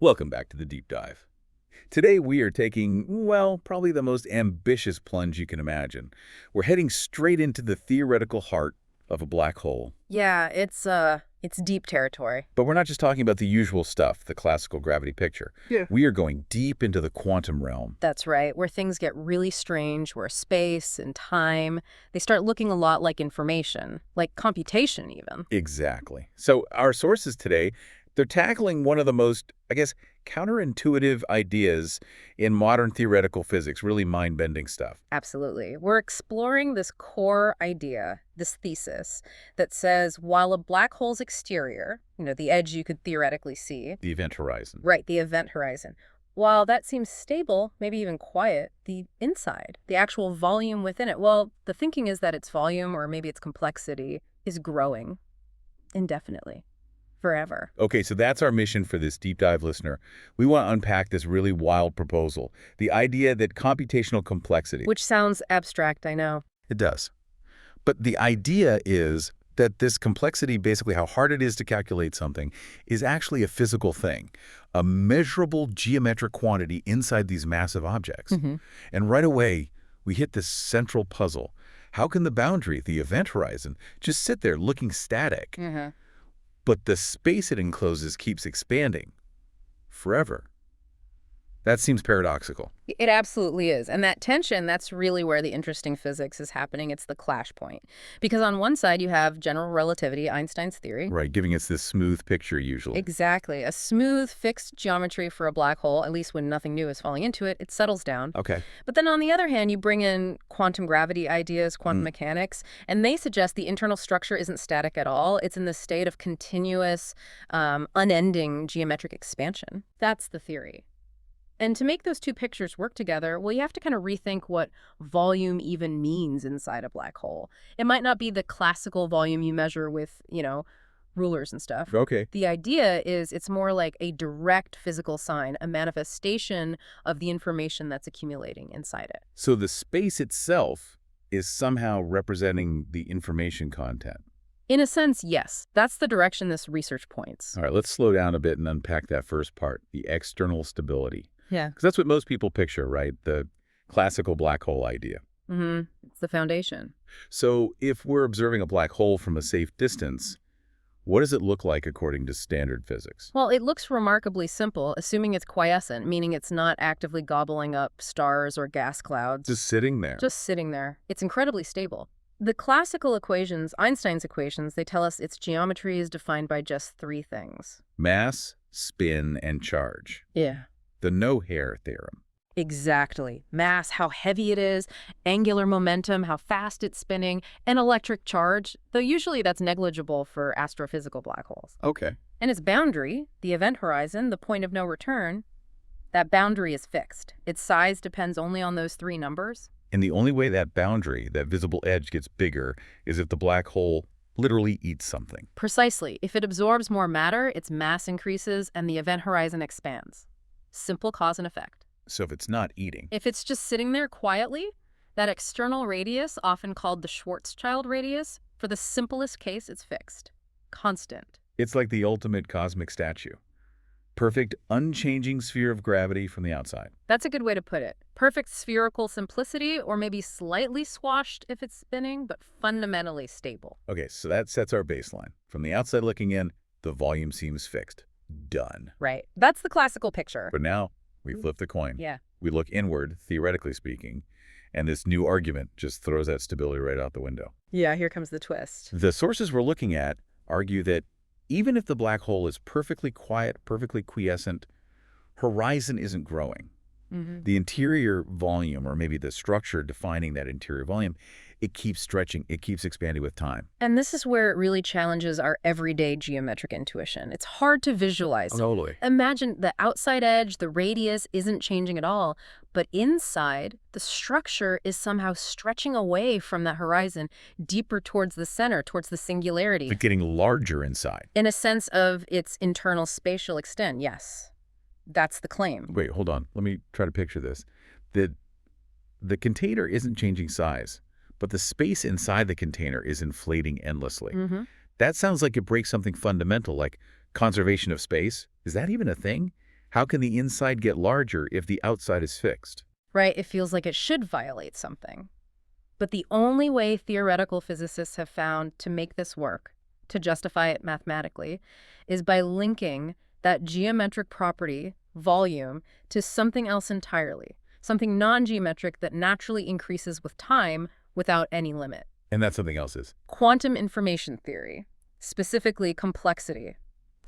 Welcome back to the Deep Dive. Today we are taking, well, probably the most ambitious plunge you can imagine. We're heading straight into the theoretical heart of a black hole. Yeah, it's deep territory. But we're not just talking about the usual stuff, the classical gravity picture. Yeah. We are going deep into the quantum realm. That's right, where things get really strange, where space and time, they start looking a lot like information, like computation even. Exactly. So our sources today, they're tackling one of the most, counterintuitive ideas in modern theoretical physics, really mind-bending stuff. Absolutely. We're exploring this core idea, this thesis, that says while a black hole's exterior, the edge you could theoretically see, The event horizon. right, the event horizon, while that seems stable, maybe even quiet, the inside, the actual volume within it, well, the thinking is that its volume, or maybe its complexity, is growing indefinitely, forever. Okay, so that's our mission for this deep dive listener. We want to unpack this really wild proposal, the idea that computational complexity... Which sounds abstract, I know. It does. But the idea is that this complexity, basically how hard it is to calculate something, is actually a physical thing, a measurable geometric quantity inside these massive objects. And right away, we hit this central puzzle. How can the boundary, the event horizon, just sit there looking static? But the space it encloses keeps expanding forever. That seems paradoxical. It absolutely is. And that tension, that's really where the interesting physics is happening. It's the clash point. Because on one side, you have general relativity, Einstein's theory. Right, giving us this smooth picture usually. Exactly. A smooth, fixed geometry for a black hole, at least when nothing new is falling into it, it settles down. Okay. But then on the other hand, you bring in quantum gravity ideas, quantum mechanics, and they suggest the internal structure isn't static at all. It's in the state of continuous, unending geometric expansion. That's the theory. And to make those two pictures work together, well, you have to kind of rethink what volume even means inside a black hole. It might not be the classical volume you measure with, rulers and stuff. Okay. The idea is it's more like a direct physical sign, a manifestation of the information that's accumulating inside it. So the space itself is somehow representing the information content. In a sense, yes. That's the direction this research points. All right, let's slow down a bit and unpack that first part, the external stability. Yeah. Because that's what most people picture, right? The classical black hole idea. It's the foundation. So if we're observing a black hole from a safe distance, what does it look like according to standard physics? Well, it looks remarkably simple, assuming it's quiescent, meaning it's not actively gobbling up stars or gas clouds. Just sitting there. Just sitting there. It's incredibly stable. The classical equations, Einstein's equations, they tell us its geometry is defined by just three things. Mass, spin, and charge. Yeah. The no-hair theorem. Exactly. Mass, how heavy it is, angular momentum, how fast it's spinning, and electric charge, though usually that's negligible for astrophysical black holes. Okay. And its boundary, the event horizon, the point of no return, that boundary is fixed. Its size depends only on those three numbers. And the only way that boundary, that visible edge, gets bigger is if the black hole literally eats something. Precisely. If it absorbs more matter, its mass increases and the event horizon expands. Simple cause and effect. So if it's not eating... If it's just sitting there quietly, that external radius, often called the Schwarzschild radius, for the simplest case, it's fixed. Constant. It's like the ultimate cosmic statue. Perfect, unchanging sphere of gravity from the outside. That's a good way to put it. Perfect spherical simplicity, or maybe slightly swashed if it's spinning, but fundamentally stable. Okay, so that sets our baseline. From the outside looking in, the volume seems fixed. Done. Right. That's the classical picture. But now, we flip the coin. Yeah. We look inward, theoretically speaking, and this new argument just throws that stability right out the window. Yeah, here comes the twist. The sources we're looking at argue that even if the black hole is perfectly quiet, perfectly quiescent, horizon isn't growing. The interior volume, or maybe the structure defining that interior volume, it keeps stretching, it keeps expanding with time. And this is where it really challenges our everyday geometric intuition. It's hard to visualize. Totally. Imagine the outside edge, the radius isn't changing at all, but inside, the structure is somehow stretching away from that horizon, deeper towards the center, towards the singularity. But getting larger inside. In a sense of its internal spatial extent, yes. That's the claim. Wait, hold on. Let me try to picture this. The container isn't changing size, but the space inside the container is inflating endlessly. That sounds like it breaks something fundamental, like conservation of space. Is that even a thing? How can the inside get larger if the outside is fixed? Right? It feels like it should violate something. But the only way theoretical physicists have found to make this work, to justify it mathematically, is by linking that geometric property, volume, to something else entirely, something non-geometric that naturally increases with time without any limit. And that something else is. Quantum information theory, specifically complexity.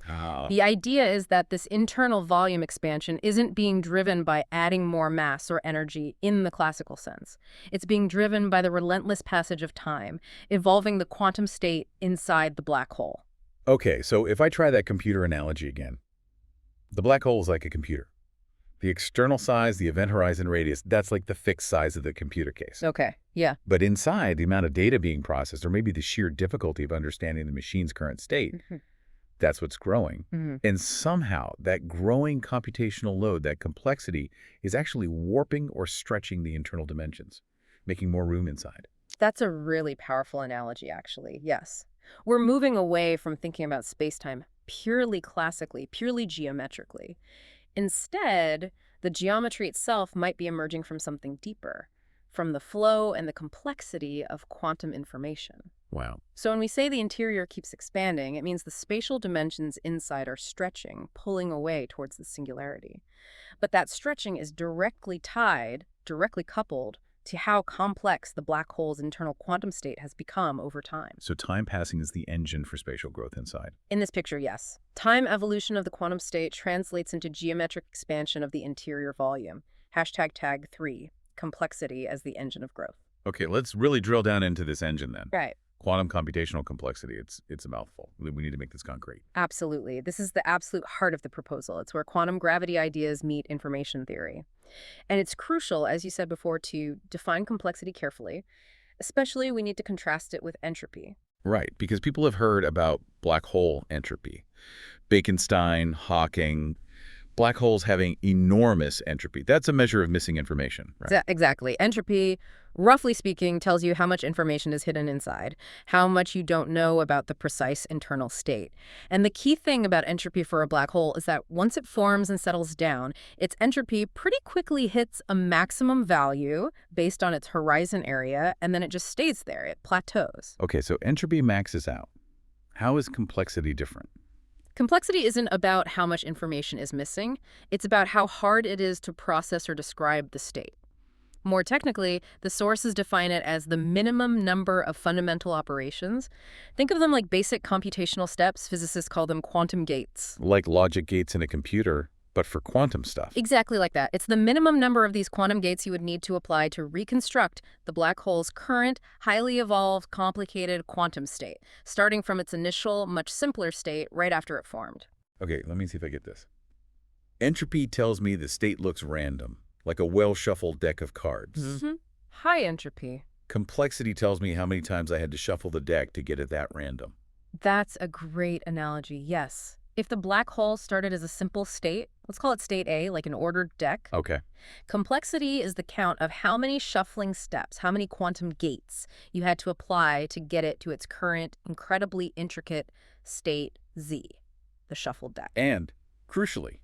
Ah. The idea is that this internal volume expansion isn't being driven by adding more mass or energy in the classical sense. It's being driven by the relentless passage of time, evolving the quantum state inside the black hole. Okay, so if I try that computer analogy again, the black hole is like a computer. The external size, the event horizon radius, that's like the fixed size of the computer case. Okay, yeah. But inside, the amount of data being processed, or maybe the sheer difficulty of understanding the machine's current state, that's what's growing. And somehow, that growing computational load, that complexity, is actually warping or stretching the internal dimensions, making more room inside. That's a really powerful analogy, actually, yes. We're moving away from thinking about space-time purely classically, purely geometrically. Instead, the geometry itself might be emerging from something deeper, from the flow and the complexity of quantum information. Wow. So when we say the interior keeps expanding, it means the spatial dimensions inside are stretching, pulling away towards the singularity. But that stretching is directly coupled to how complex the black hole's internal quantum state has become over time. So time passing is the engine for spatial growth inside. In this picture, yes. Time evolution of the quantum state translates into geometric expansion of the interior volume. Tag 3, complexity as the engine of growth. Okay, let's really drill down into this engine then. Right. Quantum computational complexity, it's a mouthful. We need to make this concrete. Absolutely. This is the absolute heart of the proposal. It's where quantum gravity ideas meet information theory. And it's crucial, as you said before, to define complexity carefully. Especially, we need to contrast it with entropy. Right, because people have heard about black hole entropy. Bekenstein, Hawking, black holes having enormous entropy. That's a measure of missing information, right? Exactly. Entropy, roughly speaking, tells you how much information is hidden inside, how much you don't know about the precise internal state. And the key thing about entropy for a black hole is that once it forms and settles down, its entropy pretty quickly hits a maximum value based on its horizon area, and then it just stays there. It plateaus. Okay, so entropy maxes out. How is complexity different? Complexity isn't about how much information is missing. It's about how hard it is to process or describe the state. More technically, the sources define it as the minimum number of fundamental operations. Think of them like basic computational steps. Physicists call them quantum gates. Like logic gates in a computer, but for quantum stuff. Exactly like that. It's the minimum number of these quantum gates you would need to apply to reconstruct the black hole's current, highly evolved, complicated quantum state, starting from its initial, much simpler state right after it formed. Okay, let me see if I get this. Entropy tells me the state looks random, like a well-shuffled deck of cards. High entropy. Complexity tells me how many times I had to shuffle the deck to get it that random. That's a great analogy, yes. If the black hole started as a simple state, let's call it state A, like an ordered deck. Okay. Complexity is the count of how many shuffling steps, how many quantum gates you had to apply to get it to its current, incredibly intricate state Z, the shuffled deck. And, crucially,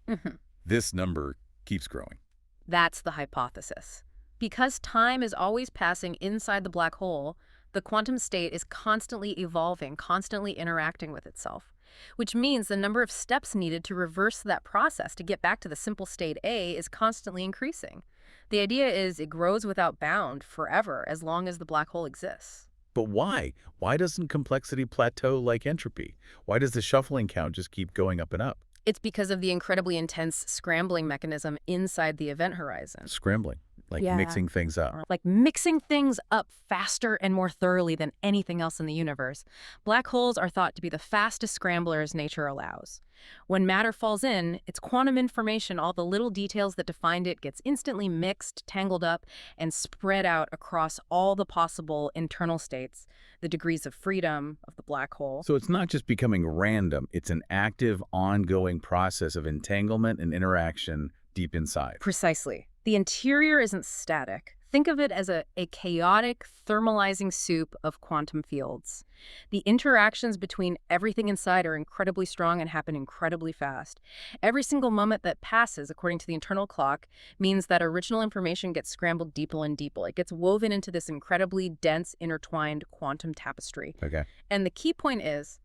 this number keeps growing. That's the hypothesis. Because time is always passing inside the black hole, the quantum state is constantly evolving, constantly interacting with itself, which means the number of steps needed to reverse that process to get back to the simple state A is constantly increasing. The idea is it grows without bound forever as long as the black hole exists. But why? Why doesn't complexity plateau like entropy? Why does the shuffling count just keep going up and up? It's because of the incredibly intense scrambling mechanism inside the event horizon. Scrambling, like mixing things up. Like mixing things up faster and more thoroughly than anything else in the universe. Black holes are thought to be the fastest scramblers nature allows. When matter falls in, its quantum information, all the little details that defined it, gets instantly mixed, tangled up, and spread out across all the possible internal states, the degrees of freedom of the black hole. So it's not just becoming random, it's an active, ongoing process of entanglement and interaction deep inside. Precisely. The interior isn't static. Think of it as a chaotic, thermalizing soup of quantum fields. The interactions between everything inside are incredibly strong and happen incredibly fast. Every single moment that passes, according to the internal clock, means that original information gets scrambled deeper and deeper. It gets woven into this incredibly dense, intertwined quantum tapestry. Okay. And the key point is,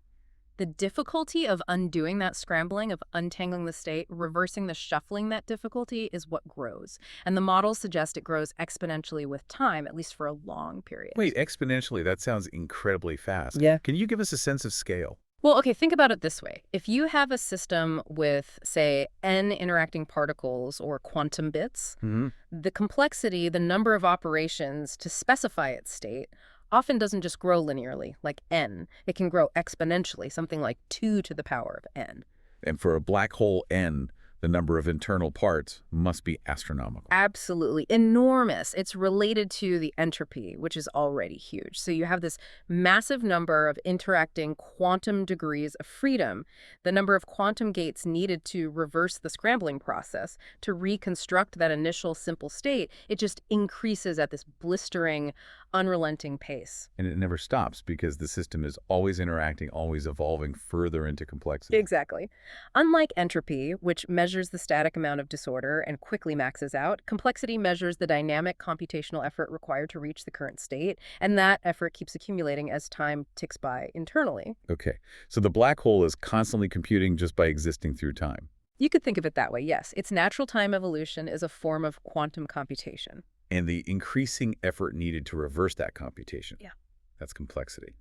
the difficulty of undoing that scrambling, of untangling the state, reversing the shuffling that difficulty is what grows. And the models suggest it grows exponentially with time, at least for a long period. Wait, exponentially, that sounds incredibly fast. Yeah. Can you give us a sense of scale? Well, okay, think about it this way. If you have a system with, say, n interacting particles or quantum bits, Hmm. the complexity, the number of operations to specify its state, often doesn't just grow linearly, like n. It can grow exponentially, something like 2 to the power of n. And for a black hole N, the number of internal parts must be astronomical. Absolutely enormous. It's related to the entropy, which is already huge. So you have this massive number of interacting quantum degrees of freedom, the number of quantum gates needed to reverse the scrambling process, to reconstruct that initial simple state. It just increases at this blistering, unrelenting pace. And it never stops because the system is always interacting, always evolving further into complexity. Exactly. Unlike entropy, which measures the static amount of disorder and quickly maxes out, complexity measures the dynamic computational effort required to reach the current state, and that effort keeps accumulating as time ticks by internally. Okay, so the black hole is constantly computing just by existing through time. You could think of it that way, yes. Its natural time evolution is a form of quantum computation. And the increasing effort needed to reverse that computation. Yeah. That's complexity.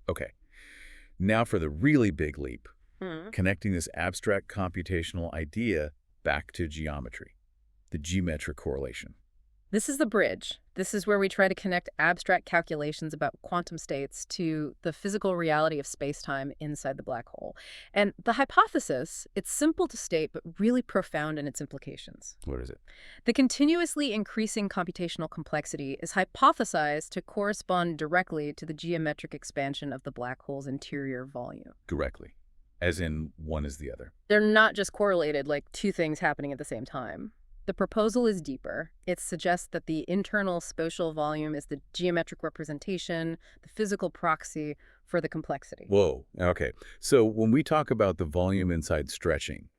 Okay, now for the really big leap, Hmm. connecting this abstract computational idea back to geometry, the geometric correlation. This is the bridge. This is where we try to connect abstract calculations about quantum states to the physical reality of space-time inside the black hole. And the hypothesis, it's simple to state, but really profound in its implications. What is it? The continuously increasing computational complexity is hypothesized to correspond directly to the geometric expansion of the black hole's interior volume. Directly, as in one is the other. They're not just correlated like two things happening at the same time. The proposal is deeper. It suggests that the internal spatial volume is the geometric representation, the physical proxy for the complexity. Whoa, okay. So when we talk about the volume inside stretching,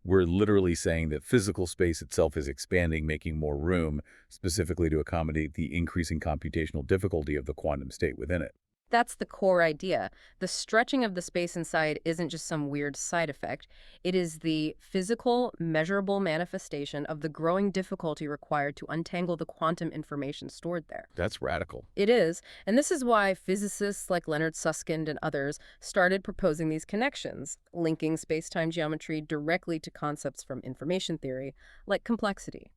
we're literally saying that physical space itself is expanding, making more room, specifically to accommodate the increasing computational difficulty of the quantum state within it. That's the core idea. The stretching of the space inside isn't just some weird side effect. It is the physical, measurable manifestation of the growing difficulty required to untangle the quantum information stored there. That's radical. It is, and this is why physicists like Leonard Susskind and others started proposing these connections, linking space-time geometry directly to concepts from information theory, like complexity.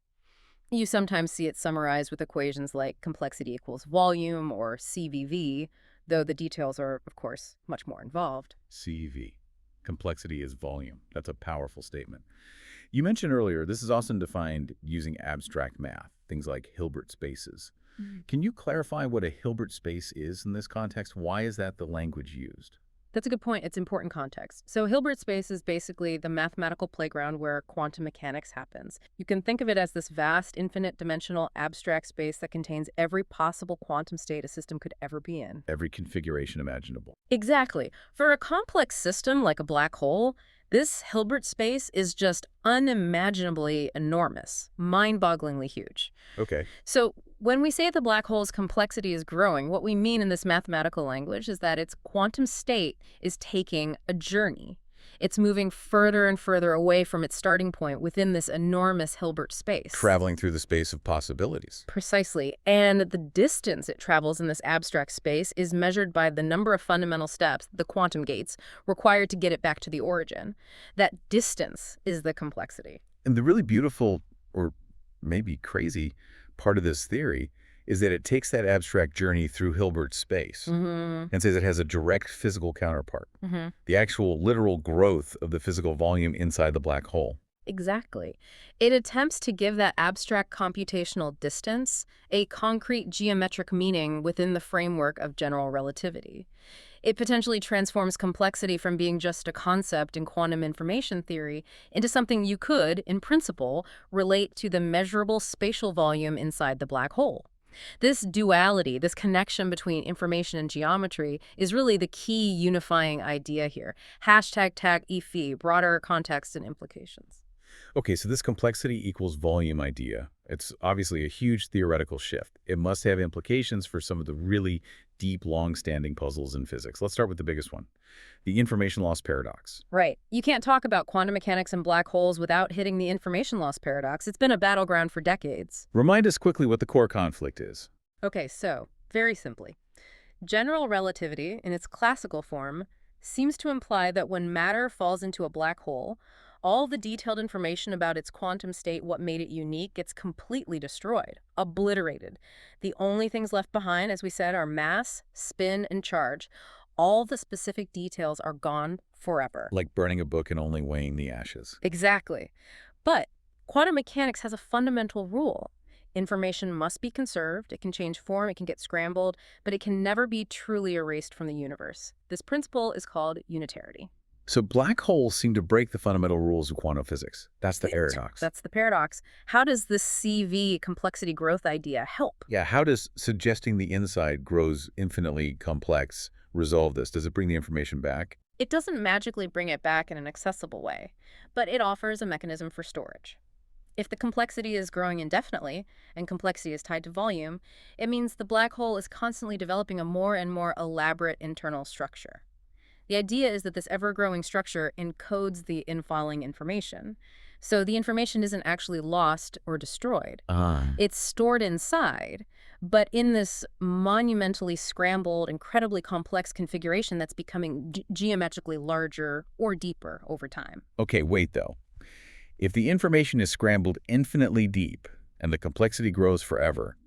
You sometimes see it summarized with equations like complexity equals volume or CVV, though the details are, of course, much more involved. CV. Complexity is volume. That's a powerful statement. You mentioned earlier this is often defined using abstract math, things like Hilbert spaces. Can you clarify what a Hilbert space is in this context? Why is that the language used? That's a good point. It's important context. So Hilbert space is basically the mathematical playground where quantum mechanics happens. You can think of it as this vast, infinite dimensional abstract space that contains every possible quantum state a system could ever be in. Every configuration imaginable. Exactly. For a complex system like a black hole, this Hilbert space is just unimaginably enormous, mind-bogglingly huge. Okay. So when we say the black hole's complexity is growing, what we mean in this mathematical language is that its quantum state is taking a journey. It's moving further and further away from its starting point within this enormous Hilbert space. Traveling through the space of possibilities. Precisely. And the distance it travels in this abstract space is measured by the number of fundamental steps, the quantum gates, required to get it back to the origin. That distance is the complexity. And the really beautiful, or maybe crazy, part of this theory is that it takes that abstract journey through Hilbert's space and says it has a direct physical counterpart, the actual literal growth of the physical volume inside the black hole. Exactly. It attempts to give that abstract computational distance a concrete geometric meaning within the framework of general relativity. It potentially transforms complexity from being just a concept in quantum information theory into something you could, in principle, relate to the measurable spatial volume inside the black hole. This duality, this connection between information and geometry, is really the key unifying idea here. Hashtag tag EFI, broader context and implications. Okay, so this complexity equals volume idea, it's obviously a huge theoretical shift. It must have implications for some of the really deep, long-standing puzzles in physics. Let's start with the biggest one, the information loss paradox. Right. You can't talk about quantum mechanics and black holes without hitting the information loss paradox. It's been a battleground for decades. Remind us quickly what the core conflict is. Okay, so, very simply, general relativity, in its classical form, seems to imply that when matter falls into a black hole, all the detailed information about its quantum state, what made it unique, gets completely destroyed, obliterated. The only things left behind, as we said, are mass, spin, and charge. All the specific details are gone forever. Like burning a book and only weighing the ashes. Exactly. But quantum mechanics has a fundamental rule. Information must be conserved, it can change form, it can get scrambled, but it can never be truly erased from the universe. This principle is called unitarity. So black holes seem to break the fundamental rules of quantum physics. That's the paradox. That's the paradox. How does this CV, complexity growth idea, help? Yeah, how does suggesting the inside grows infinitely complex resolve this? Does it bring the information back? It doesn't magically bring it back in an accessible way, but it offers a mechanism for storage. If the complexity is growing indefinitely, and complexity is tied to volume, it means the black hole is constantly developing a more and more elaborate internal structure. The idea is that this ever-growing structure encodes the infalling information. So the information isn't actually lost or destroyed. It's stored inside, but in this monumentally scrambled, incredibly complex configuration that's becoming geometrically larger or deeper over time. Okay, wait though. If the information is scrambled infinitely deep and the complexity grows forever,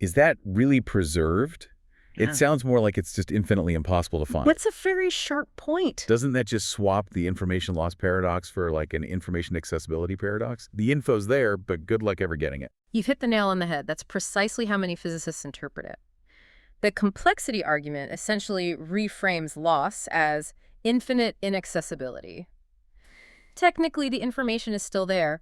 is that really preserved? It sounds more like it's just infinitely impossible to find. That's a very sharp point. Doesn't that just swap the information loss paradox for like an information accessibility paradox? The info's there, but good luck ever getting it. You've hit the nail on the head. That's precisely how many physicists interpret it. The complexity argument essentially reframes loss as infinite inaccessibility. Technically, the information is still there.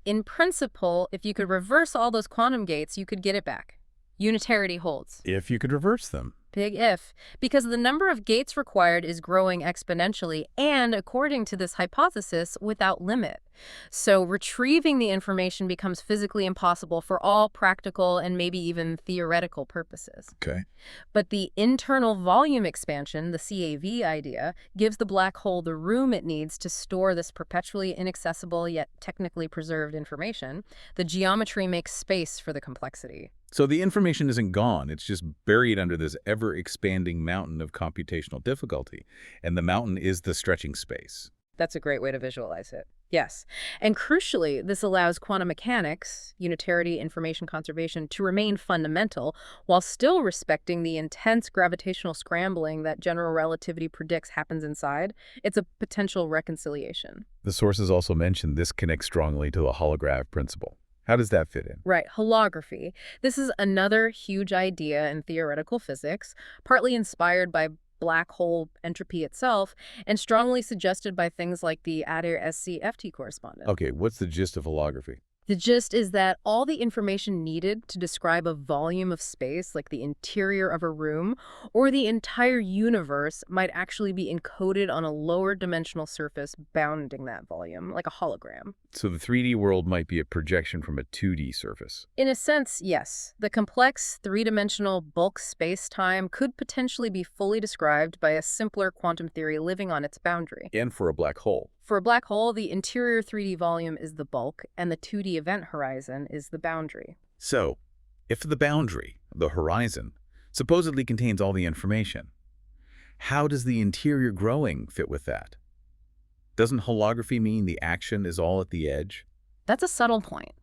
In principle, if you could reverse all those quantum gates, you could get it back. Unitarity holds. If you could reverse them. Big if, because the number of gates required is growing exponentially and, according to this hypothesis, without limit. So retrieving the information becomes physically impossible for all practical and maybe even theoretical purposes. Okay. But the internal volume expansion, the CAV idea, gives the black hole the room it needs to store this perpetually inaccessible yet technically preserved information. The geometry makes space for the complexity. So the information isn't gone. It's just buried under this ever-expanding mountain of computational difficulty. And the mountain is the stretching space. That's a great way to visualize it. Yes. And crucially, this allows quantum mechanics, unitarity, information conservation, to remain fundamental while still respecting the intense gravitational scrambling that general relativity predicts happens inside. It's a potential reconciliation. The sources also mention this connects strongly to the holograph principle. How does that fit in? Right, holography. This is another huge idea in theoretical physics, partly inspired by black hole entropy itself, and strongly suggested by things like the Adair-SC-FT correspondence. Okay, what's the gist of holography? The gist is that all the information needed to describe a volume of space, like the interior of a room, or the entire universe, might actually be encoded on a lower dimensional surface bounding that volume, like a hologram. So the 3D world might be a projection from a 2D surface. In a sense, yes. The complex, three-dimensional bulk space-time could potentially be fully described by a simpler quantum theory living on its boundary. And for a black hole. For a black hole, the interior 3D volume is the bulk, and the 2D event horizon is the boundary. So, if the boundary, the horizon, supposedly contains all the information, how does the interior growing fit with that? Doesn't holography mean the action is all at the edge? That's a subtle point.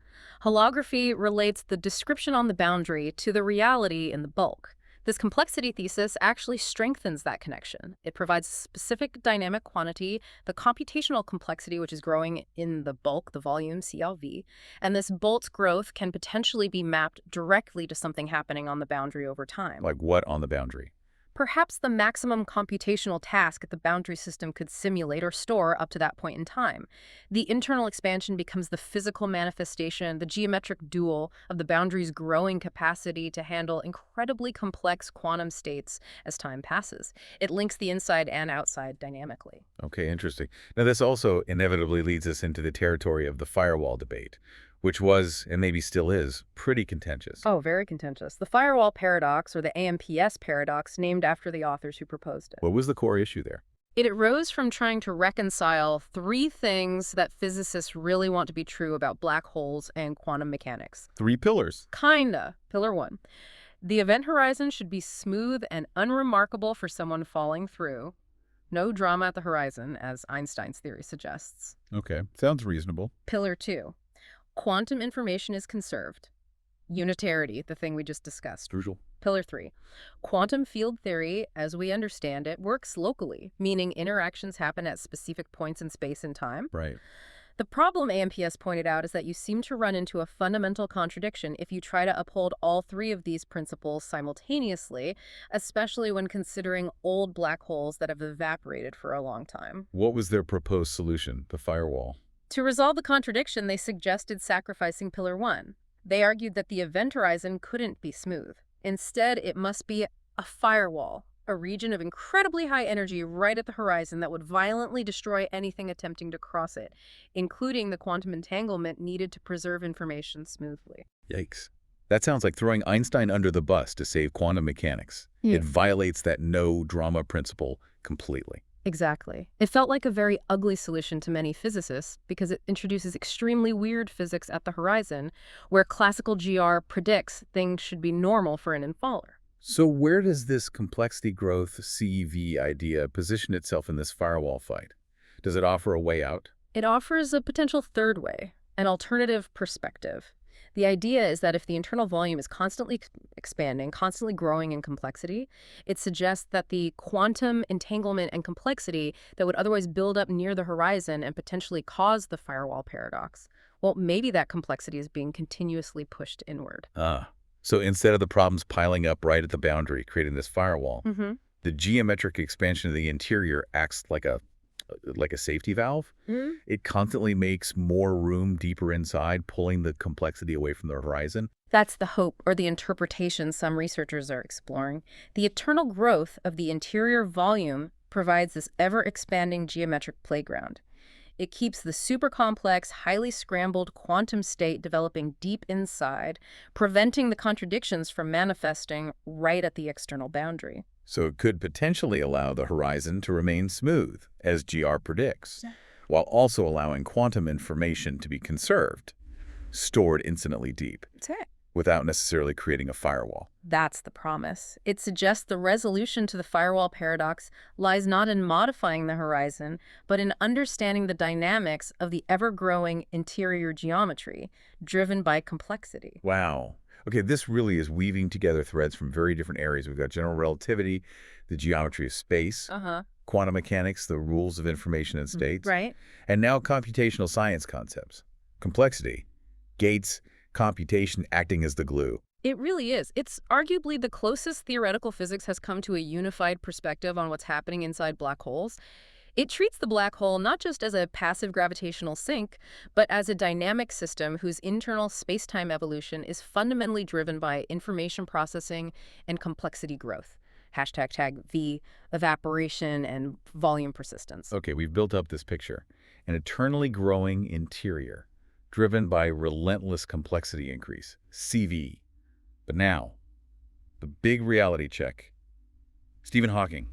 Holography relates the description on the boundary to the reality in the bulk. This complexity thesis actually strengthens that connection. It provides a specific dynamic quantity, the computational complexity, which is growing in the bulk, the volume, CLV, and this bulk's growth can potentially be mapped directly to something happening on the boundary over time. Like what on the boundary? perhaps the maximum computational task that the boundary system could simulate or store up to that point in time. The internal expansion becomes the physical manifestation, the geometric dual of the boundary's growing capacity to handle incredibly complex quantum states as time passes. It links the inside and outside dynamically. Okay, interesting. Now, this also inevitably leads us into the territory of the firewall debate, which was, and maybe still is, pretty contentious. Oh, very contentious. The firewall paradox, or the AMPS paradox, named after the authors who proposed it. What was the core issue there? It arose from trying to reconcile three things that physicists really want to be true about black holes and quantum mechanics. Three pillars. Kinda. Pillar one. The event horizon should be smooth and unremarkable for someone falling through. No drama at the horizon, as Einstein's theory suggests. Okay, sounds reasonable. Pillar two. Quantum information is conserved. Unitarity, the thing we just discussed. Crucial. Pillar three. Quantum field theory, as we understand it, works locally, meaning interactions happen at specific points in space and time. Right. The problem AMPS pointed out is that you seem to run into a fundamental contradiction if you try to uphold all three of these principles simultaneously, especially when considering old black holes that have evaporated for a long time. What was their proposed solution, the firewall? To resolve the contradiction, they suggested sacrificing Pillar 1. They argued that the event horizon couldn't be smooth. Instead, it must be a firewall, a region of incredibly high energy right at the horizon that would violently destroy anything attempting to cross it, including the quantum entanglement needed to preserve information smoothly. Yikes. That sounds like throwing Einstein under the bus to save quantum mechanics. Yeah. It violates that no drama principle completely. Exactly. It felt like a very ugly solution to many physicists because it introduces extremely weird physics at the horizon, where classical GR predicts things should be normal for an infaller. So where does this complexity growth CEV idea position itself in this firewall fight? Does it offer a way out? It offers a potential third way, an alternative perspective. The idea is that if the internal volume is constantly expanding, constantly growing in complexity, it suggests that the quantum entanglement and complexity that would otherwise build up near the horizon and potentially cause the firewall paradox, well, maybe that complexity is being continuously pushed inward. So instead of the problems piling up right at the boundary, creating this firewall, Mm-hmm. the geometric expansion of the interior acts like a safety valve. Mm-hmm. It constantly makes more room deeper inside, pulling the complexity away from the horizon. That's the hope, or the interpretation some researchers are exploring. The eternal growth of the interior volume provides this ever-expanding geometric playground. It keeps the super complex, highly scrambled quantum state developing deep inside, preventing the contradictions from manifesting right at the external boundary. So it could potentially allow the horizon to remain smooth, as GR predicts, while also allowing quantum information to be conserved, stored infinitely deep, That's it. without necessarily creating a firewall. That's the promise. It suggests the resolution to the firewall paradox lies not in modifying the horizon, but in understanding the dynamics of the ever-growing interior geometry, driven by complexity. Wow. Okay, this really is weaving together threads from very different areas. We've got general relativity, the geometry of space, Uh-huh. quantum mechanics, the rules of information and states, Right? and now computational science concepts. Complexity, gates, computation acting as the glue. It really is. It's arguably the closest theoretical physics has come to a unified perspective on what's happening inside black holes. It treats the black hole not just as a passive gravitational sink, but as a dynamic system whose internal space-time evolution is fundamentally driven by information processing and complexity growth. #V, evaporation, and volume persistence. Okay, we've built up this picture. An eternally growing interior, driven by relentless complexity increase, CV. But now, the big reality check. Stephen Hawking.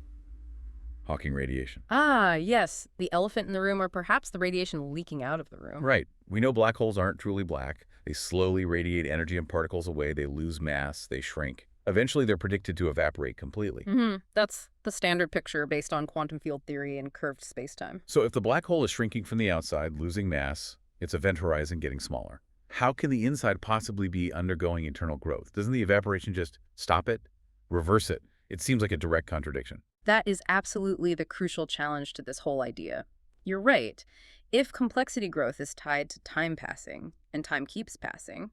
Hawking radiation. Ah, yes, the elephant in the room, or perhaps the radiation leaking out of the room. Right. We know black holes aren't truly black. They slowly radiate energy and particles away. They lose mass. They shrink. Eventually, they're predicted to evaporate completely. That's the standard picture based on quantum field theory and curved spacetime. So if the black hole is shrinking from the outside, losing mass, its event horizon getting smaller, how can the inside possibly be undergoing internal growth? Doesn't the evaporation just stop it, reverse it? It seems like a direct contradiction. That is absolutely the crucial challenge to this whole idea. You're right. If complexity growth is tied to time passing, and time keeps passing,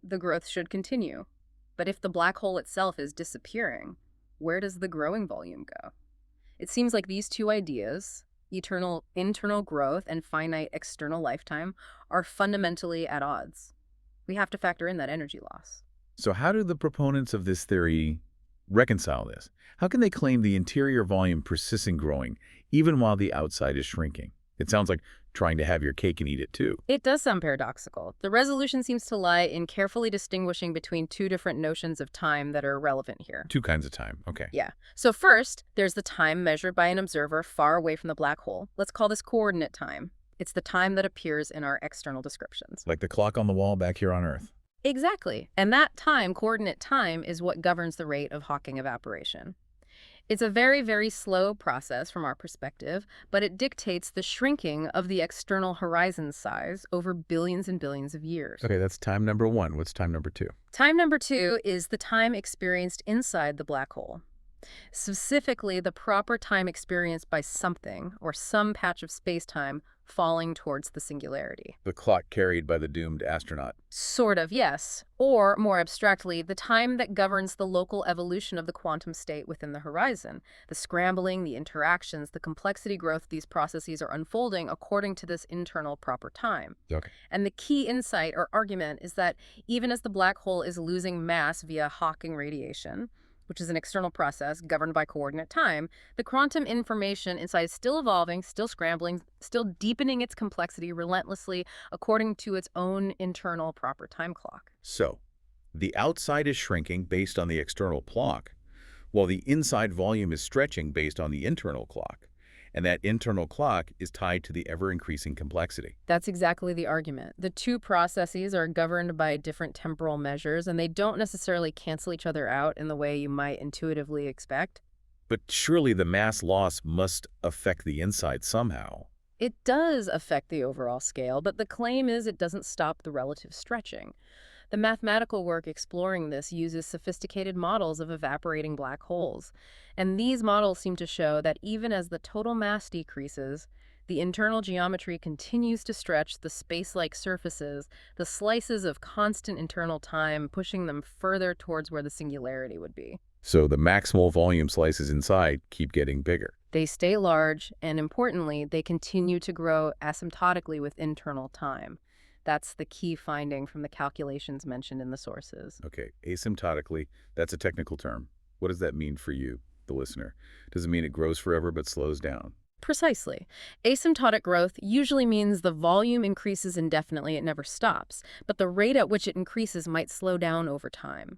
the growth should continue. But if the black hole itself is disappearing, where does the growing volume go? It seems like these two ideas, eternal internal growth and finite external lifetime, are fundamentally at odds. We have to factor in that energy loss. So how do the proponents of this theory reconcile this? How can they claim the interior volume persists in growing, even while the outside is shrinking? It sounds like trying to have your cake and eat it too. It does sound paradoxical. The resolution seems to lie in carefully distinguishing between two different notions of time that are relevant here. Two kinds of time. Okay. Yeah. So first, there's the time measured by an observer far away from the black hole. Let's call this coordinate time. It's the time that appears in our external descriptions. Like the clock on the wall back here on Earth. Exactly. And that time, coordinate time, is what governs the rate of Hawking evaporation. It's a very, very slow process from our perspective, but it dictates the shrinking of the external horizon size over billions and billions of years. Okay, that's time number one. What's time number two? Time number two is the time experienced inside the black hole. Specifically, the proper time experienced by something or some patch of space-time falling towards the singularity. The clock carried by the doomed astronaut. Sort of, yes. Or, more abstractly, the time that governs the local evolution of the quantum state within the horizon. The scrambling, the interactions, the complexity growth these processes are unfolding according to this internal proper time. Okay. And the key insight or argument is that even as the black hole is losing mass via Hawking radiation, which is an external process governed by coordinate time, the quantum information inside is still evolving, still scrambling, still deepening its complexity relentlessly according to its own internal proper time clock. So, the outside is shrinking based on the external clock, while the inside volume is stretching based on the internal clock. And that internal clock is tied to the ever-increasing complexity. That's exactly the argument. The two processes are governed by different temporal measures, and they don't necessarily cancel each other out in the way you might intuitively expect. But surely the mass loss must affect the inside somehow. It does affect the overall scale, but the claim is it doesn't stop the relative stretching. The mathematical work exploring this uses sophisticated models of evaporating black holes, and these models seem to show that even as the total mass decreases, the internal geometry continues to stretch the space-like surfaces, the slices of constant internal time, pushing them further towards where the singularity would be. So the maximal volume slices inside keep getting bigger. They stay large, and importantly, they continue to grow asymptotically with internal time. That's the key finding from the calculations mentioned in the sources. Okay, asymptotically, that's a technical term. What does that mean for you, the listener? Does it mean it grows forever but slows down? Precisely. Asymptotic growth usually means the volume increases indefinitely, it never stops, but the rate at which it increases might slow down over time.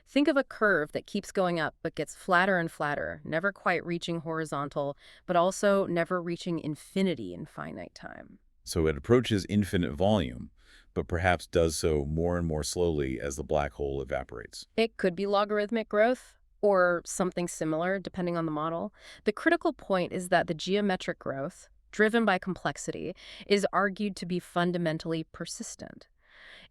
Think of a curve that keeps going up but gets flatter and flatter, never quite reaching horizontal, but also never reaching infinity in finite time. So it approaches infinite volume, but perhaps does so more and more slowly as the black hole evaporates. It could be logarithmic growth or something similar, depending on the model. The critical point is that the geometric growth, driven by complexity, is argued to be fundamentally persistent.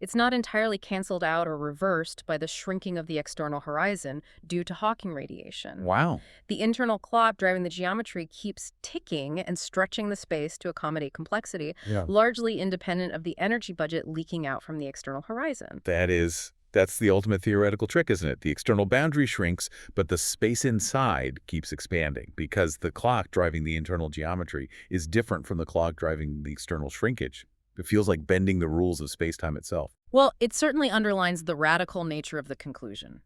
It's not entirely canceled out or reversed by the shrinking of the external horizon due to Hawking radiation. Wow. The internal clock driving the geometry keeps ticking and stretching the space to accommodate complexity, Yeah. largely independent of the energy budget leaking out from the external horizon. That's the ultimate theoretical trick, isn't it? The external boundary shrinks, but the space inside keeps expanding because the clock driving the internal geometry is different from the clock driving the external shrinkage. It feels like bending the rules of space-time itself. Well, it certainly underlines the radical nature of the conclusion,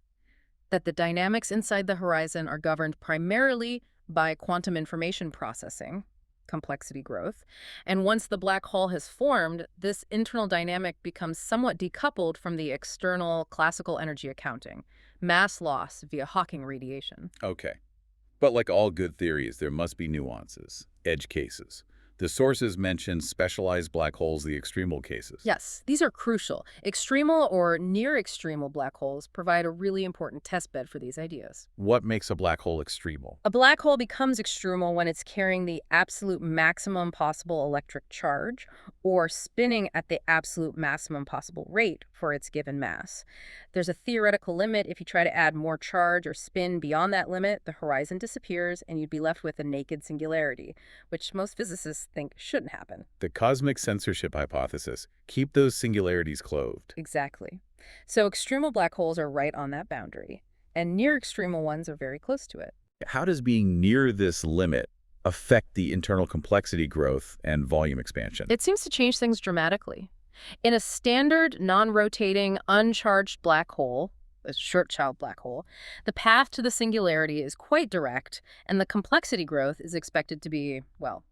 that the dynamics inside the horizon are governed primarily by quantum information processing, complexity growth, and once the black hole has formed, this internal dynamic becomes somewhat decoupled from the external classical energy accounting, mass loss via Hawking radiation. Okay. But like all good theories, there must be nuances, edge cases. The sources mention specialized black holes, the extremal cases. Yes, these are crucial. Extremal or near-extremal black holes provide a really important testbed for these ideas. What makes a black hole extremal? A black hole becomes extremal when it's carrying the absolute maximum possible electric charge or spinning at the absolute maximum possible rate for its given mass. There's a theoretical limit. If you try to add more charge or spin beyond that limit, the horizon disappears and you'd be left with a naked singularity, which most physicists think shouldn't happen. The cosmic censorship hypothesis. Keep those singularities closed. Exactly. So extremal black holes are right on that boundary. and near-extremal ones are very close to it. How does being near this limit affect the internal complexity growth and volume expansion? It seems to change things dramatically. In a standard, non-rotating, uncharged black hole, a Schwarzschild black hole, the path to the singularity is quite direct, and the complexity growth is expected to be, well,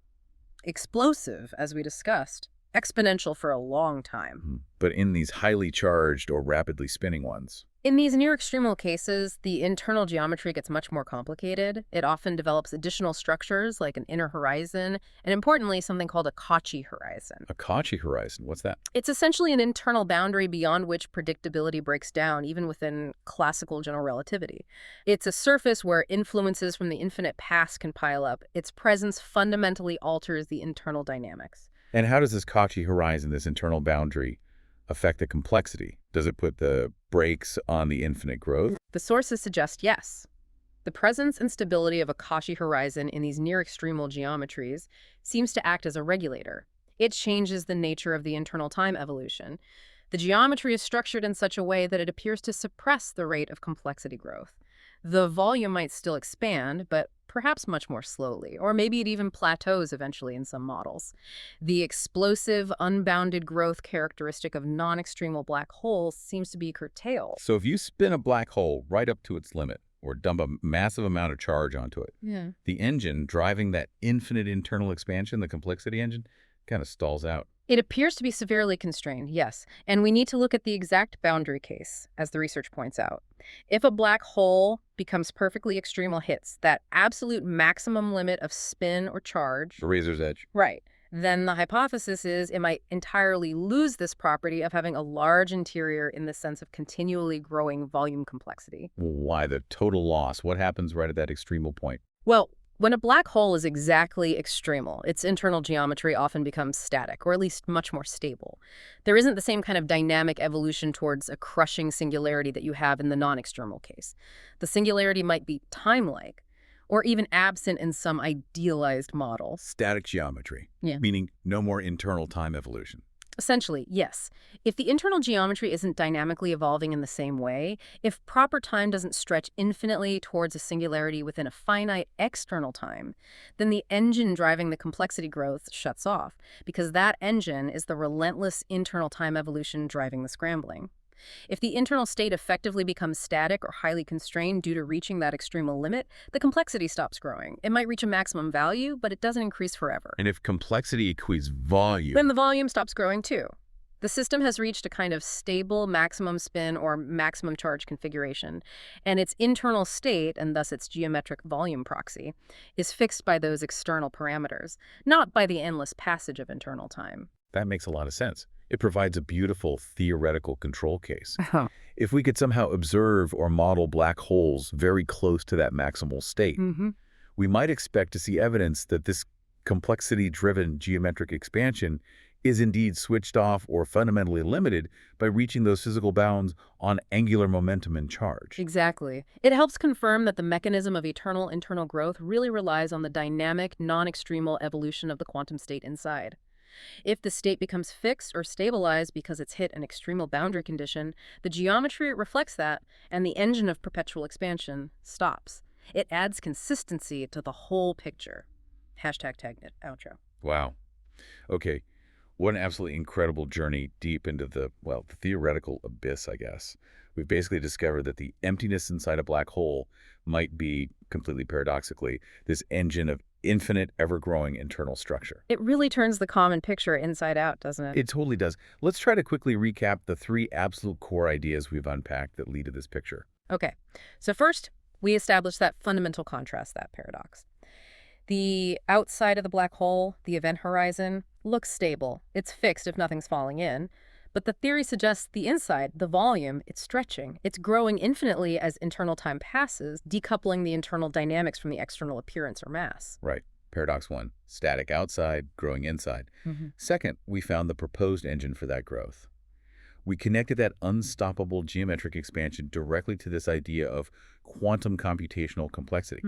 explosive, as we discussed, exponential for a long time. But in these highly charged or rapidly spinning ones, In these near-extremal cases, the internal geometry gets much more complicated. It often develops additional structures like an inner horizon, and importantly, something called a Cauchy horizon. a Cauchy horizon, what's that? It's essentially an internal boundary beyond which predictability breaks down, even within classical general relativity. It's a surface where influences from the infinite past can pile up. Its presence fundamentally alters the internal dynamics. And how does this Cauchy horizon, this internal boundary, affect the complexity? Does it put the brakes on the infinite growth? The sources suggest yes. The presence and stability of a Cauchy horizon in these near-extremal geometries seems to act as a regulator. It changes the nature of the internal time evolution. The geometry is structured in such a way that it appears to suppress the rate of complexity growth. The volume might still expand, but perhaps much more slowly, or maybe it even plateaus eventually in some models. The explosive, unbounded growth characteristic of non-extremal black holes seems to be curtailed. So if you spin a black hole right up to its limit, or dump a massive amount of charge onto it, Yeah. the engine driving that infinite internal expansion, the complexity engine, kind of stalls out. It appears to be severely constrained, yes, and we need to look at the exact boundary case, as the research points out. If a black hole becomes perfectly extremal, hits that absolute maximum limit of spin or charge, The razor's edge. right, then the hypothesis is it might entirely lose this property of having a large interior in the sense of continually growing volume complexity. Why the total loss? What happens right at that extremal point? Well, when a black hole is exactly extremal, its internal geometry often becomes static, or at least much more stable. There isn't the same kind of dynamic evolution towards a crushing singularity that you have in the non-extremal case. The singularity might be time-like, or even absent in some idealized model. Static geometry, Yeah. meaning no more internal time evolution. Essentially, yes. If the internal geometry isn't dynamically evolving in the same way, if proper time doesn't stretch infinitely towards a singularity within a finite external time, then the engine driving the complexity growth shuts off, because that engine is the relentless internal time evolution driving the scrambling. If the internal state effectively becomes static or highly constrained due to reaching that extremal limit, the complexity stops growing. It might reach a maximum value, but it doesn't increase forever. And if complexity equates volume, Then the volume stops growing too. The system has reached a kind of stable maximum spin or maximum charge configuration, and its internal state, and thus its geometric volume proxy, is fixed by those external parameters, not by the endless passage of internal time. that makes a lot of sense. It provides a beautiful theoretical control case. Oh. If we could somehow observe or model black holes very close to that maximal state, we might expect to see evidence that this complexity-driven geometric expansion is indeed switched off or fundamentally limited by reaching those physical bounds on angular momentum and charge. Exactly. It helps confirm that the mechanism of eternal internal growth really relies on the dynamic, non-extremal evolution of the quantum state inside. If the state becomes fixed or stabilized because it's hit an extremal boundary condition, the geometry reflects that, and the engine of perpetual expansion stops. It adds consistency to the whole picture. #TagNet outro. Wow. Okay. What an absolutely incredible journey deep into the theoretical abyss, I guess. We've basically discovered that the emptiness inside a black hole might be, completely paradoxically, this engine of infinite, ever-growing internal structure. It really turns the common picture inside out, doesn't it? It totally does. Let's try to quickly recap the 3 absolute core ideas we've unpacked that lead to this picture. Okay. So first, we established that fundamental contrast, that paradox. The outside of the black hole, the event horizon, looks stable. It's fixed if nothing's falling in. But the theory suggests the inside, the volume, it's stretching. It's growing infinitely as internal time passes, decoupling the internal dynamics from the external appearance or mass. Right. Paradox 1, static outside, growing inside. Second, we found the proposed engine for that growth. We connected that unstoppable geometric expansion directly to this idea of quantum computational complexity.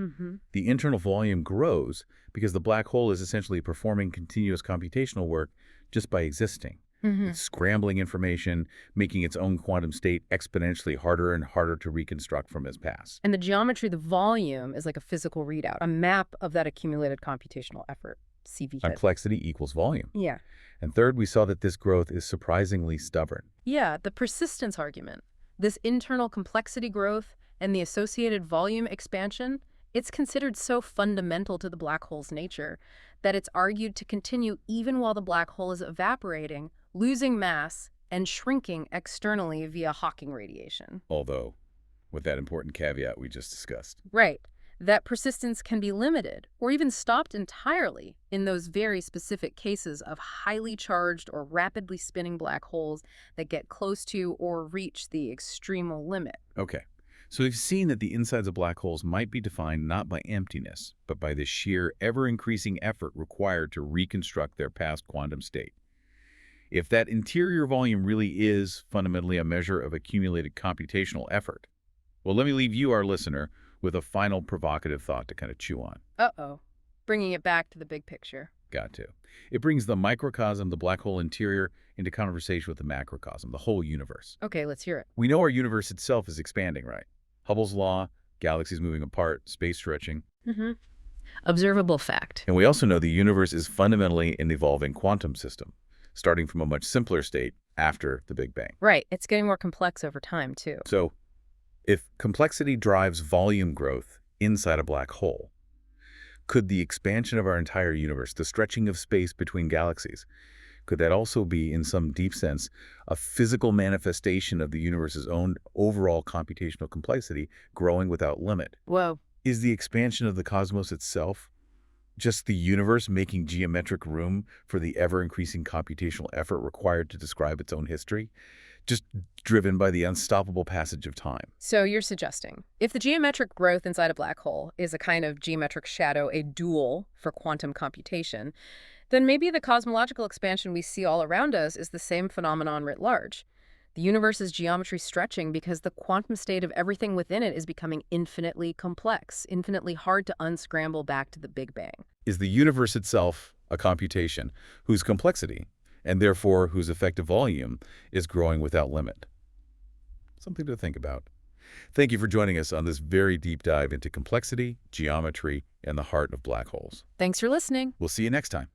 The internal volume grows because the black hole is essentially performing continuous computational work just by existing. Hmm. It's scrambling information, making its own quantum state exponentially harder and harder to reconstruct from its past. And the geometry, the volume, is like a physical readout, a map of that accumulated computational effort. CV hit. Complexity equals volume. Yeah. And third, we saw that this growth is surprisingly stubborn. Yeah, the persistence argument. This internal complexity growth and the associated volume expansion, it's considered so fundamental to the black hole's nature that it's argued to continue even while the black hole is evaporating, losing mass, and shrinking externally via Hawking radiation. Although, with that important caveat we just discussed. Right. That persistence can be limited or even stopped entirely in those very specific cases of highly charged or rapidly spinning black holes that get close to or reach the extremal limit. Okay, so we've seen that the insides of black holes might be defined not by emptiness, but by the sheer, ever-increasing effort required to reconstruct their past quantum state. If that interior volume really is fundamentally a measure of accumulated computational effort, well, let me leave you, our listener, with a final provocative thought to kind of chew on. Uh-oh. Bringing it back to the big picture. Got to. It brings the microcosm, the black hole interior, into conversation with the macrocosm, the whole universe. Okay, let's hear it. We know our universe itself is expanding, right? Hubble's law, galaxies moving apart, space stretching. Mm-hmm. Observable fact. And we also know the universe is fundamentally an evolving quantum system, starting from a much simpler state after the Big Bang. Right. It's getting more complex over time, too. So, if complexity drives volume growth inside a black hole, could the expansion of our entire universe, the stretching of space between galaxies, could that also be, in some deep sense, a physical manifestation of the universe's own overall computational complexity growing without limit? Whoa. Is the expansion of the cosmos itself just the universe making geometric room for the ever-increasing computational effort required to describe its own history, just driven by the unstoppable passage of time? So you're suggesting, if the geometric growth inside a black hole is a kind of geometric shadow, a dual for quantum computation, then maybe the cosmological expansion we see all around us is the same phenomenon writ large. The universe's geometry stretching because the quantum state of everything within it is becoming infinitely complex, infinitely hard to unscramble back to the Big Bang. Is the universe itself a computation whose complexity, and therefore whose effective volume, is growing without limit? Something to think about. Thank you for joining us on this very deep dive into complexity, geometry, and the heart of black holes. Thanks for listening. We'll see you next time.